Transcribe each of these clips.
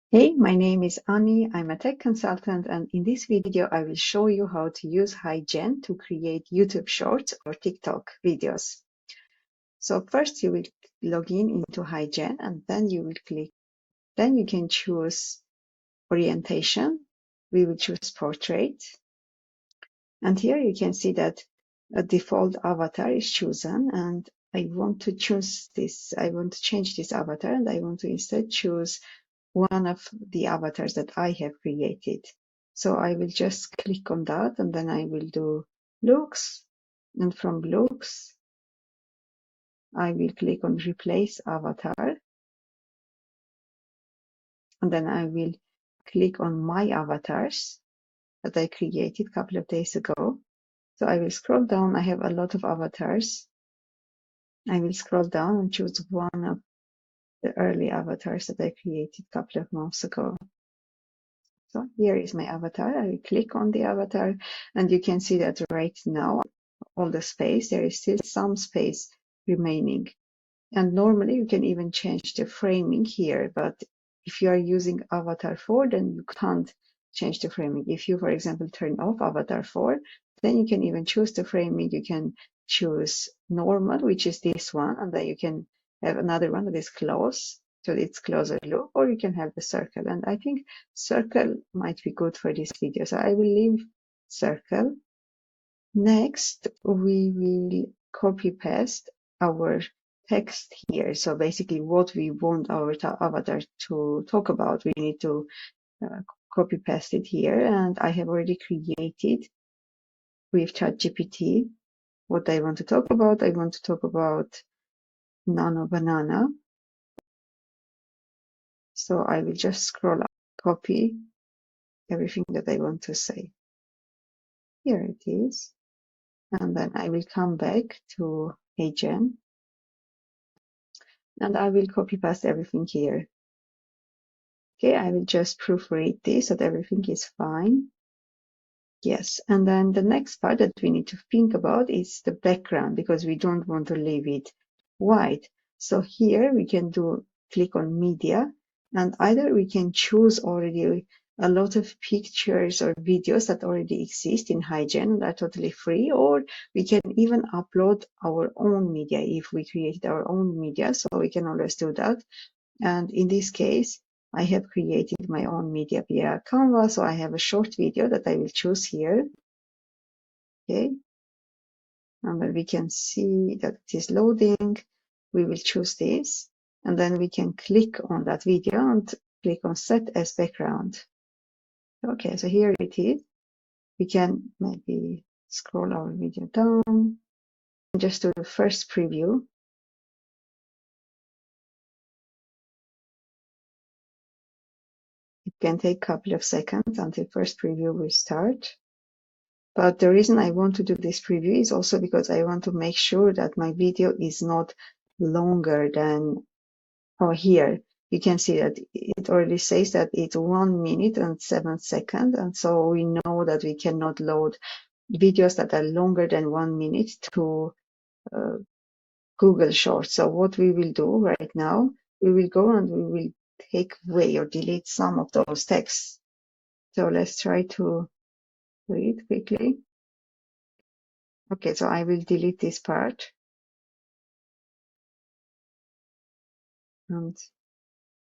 Hey, my name is Ani. I'm a tech consultant, and in this video, I will show you how to use HeyGen to create YouTube Shorts or TikTok videos. So first, you will log in into HeyGen, and then you will click. Then you can choose orientation. We will choose portrait, and here you can see that a default avatar is chosen, and I want to choose this. I want to change this avatar, and I want to instead choose one of the avatars that I have created. So I will just click on that, and then I will do looks, and from looks I will click on replace avatar, and then I will click on my avatars that I created a couple of days ago. So I will scroll down. I have a lot of avatars. I will scroll down and choose one of the early avatars that I created a couple of months ago. So here is my avatar. I will click on the avatar, and you can see that right now, all the space, there is still some space remaining. And normally you can even change the framing here, but if you are using Avatar 4, then you can't change the framing. If you, for example, turn off Avatar 4, then you can even choose the framing. You can choose normal, which is this one, and then you can have another one that is close, so it's closer look, or you can have the circle. And I think circle might be good for this video, so I will leave circle. Next, we will copy paste our text here. So basically what we want our avatar to talk about, we need to copy paste it here. And I have already created with ChatGPT what I want to talk about. I want to talk about nano banana. So I will just scroll up, copy everything that I want to say. Here it is. And then I will come back to HeyGen, and I will copy paste everything here. Okay, I will just proofread this so that everything is fine. Yes, and then the next part that we need to think about is the background, because we don't want to leave it white. So here we can click on media, and either we can choose already a lot of pictures or videos that already exist in HeyGen and are totally free, or we can even upload our own media if we created our own media, so we can always do that. And in this case, I have created my own media via Canva, so I have a short video that I will choose here. Okay, and then we can see that it is loading. We will choose this, and then we can click on that video and click on set as background. Okay, so here it is. We can maybe scroll our video down and just do the first preview. It can take a couple of seconds until first preview will start. But the reason I want to do this preview is also because I want to make sure that my video is not longer than, here you can see that it already says that it's 1 minute and 7 seconds. And so we know that we cannot load videos that are longer than 1 minute to Google Shorts. So what we will do right now, we will go and we will take away or delete some of those texts. So let's try to read quickly. Okay, so I will delete this part. And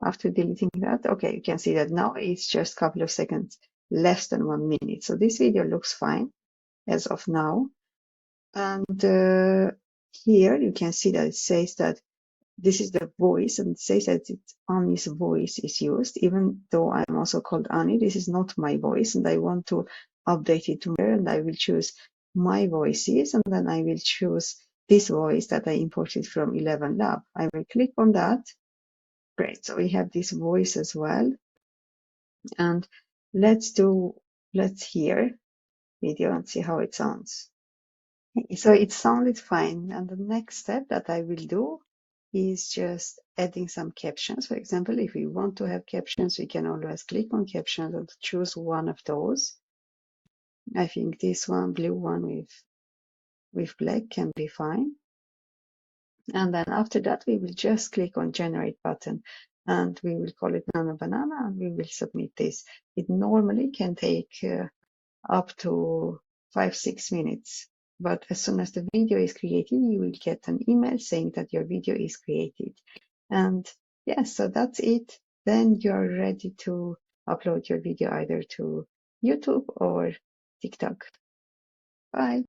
after deleting that, okay, you can see that now it's just a couple of seconds, less than 1 minute. So this video looks fine as of now. And here you can see that it says that this is the voice, and it says that Ani's voice is used, even though I'm also called Ani. This is not my voice, and I want to update it to here, and I will choose my voices, and then I will choose this voice that I imported from 11 Lab. I will click on that. Great, so we have this voice as well. And let's hear video and see how it sounds. So it sounded fine. And the next step that I will do is just adding some captions. For example, if we want to have captions, we can always click on captions and choose one of those. I think this one, blue one with black, can be fine. And then after that, we will just click on generate button. and we will call it Nano Banana, and we will submit this. It normally can take up to 5-6 minutes. But as soon as the video is created, you will get an email saying that your video is created. And yes, so that's it. Then you're ready to upload your video either to YouTube or TikTok. Bye.